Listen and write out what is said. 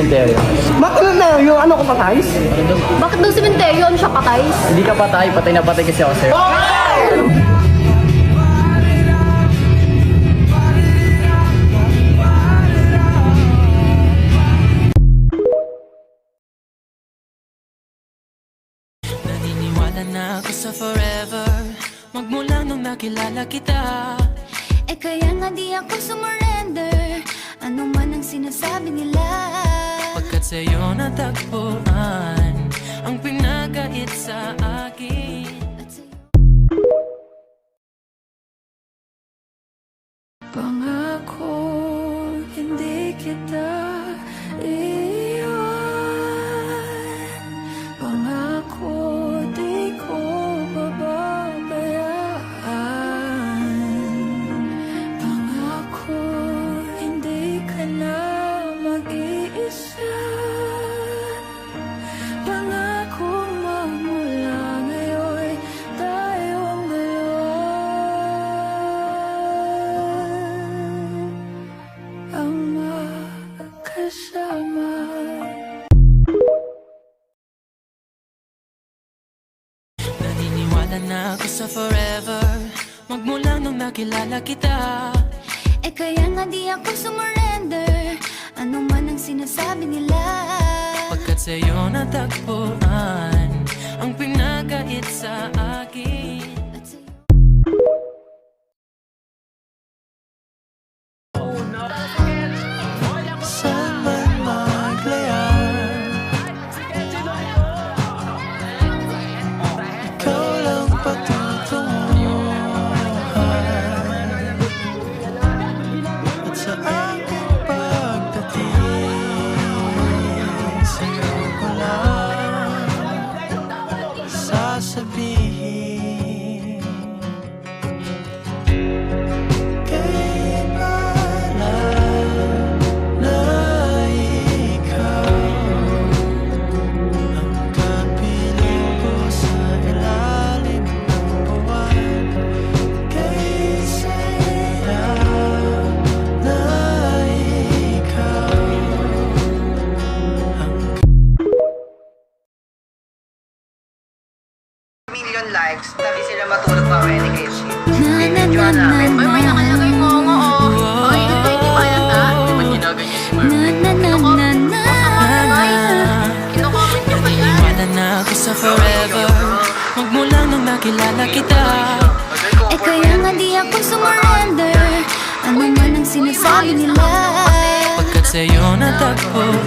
Cementerio. Bakit na yung ano ko patay? Bakit daw sementeryo? Ano siya, patay? Hindi ka patay, patay na patay kasi ako sa'yo. Naniniwala na ako sa forever, magmula nung nakilala kita. Eh kaya nga di ako sumurrender, ano man ang sinasabi nila. Pagkat sa'yo natagpuan ang pinagkait sa akin. At sa'yo Pangako, hindi kita iiwan. Pangako, di ko bababayaan. Pangako, hindi ka na mag-iisa. Pangako, magmula ngayon tayong dalawa ang magkasama. Naniniwala na ako sa forever, magmula nung nakilala kita. Eh kaya nga di ako sumurrender, ano man ang sinasabi nila. Pagkat sa'yo natagpuan ang pinagkait sa akin. At sa'yo Saan man maglayar, ikaw lang patutunguhan. At sa aking pagdating, sa'yo ko lang sasabihin. Kailangan na ikaw ang kapiling ko sa ilalim ng buwan. Kay saya na ikaw ang Million likes, tabi sila matulog pa kaya ni Casey. na na na na Ay, may nakalagay mo nga, oh. Ay, hindi ba yan, ha? na na na na na. Kino-comment niyo ba yan? Naniniwala na ako sa forever, magmula nung nakilala kita. Eh kaya nga di ako sumurrender, ano man ang sinasabi nila. Pagkat sa'yo natagpuan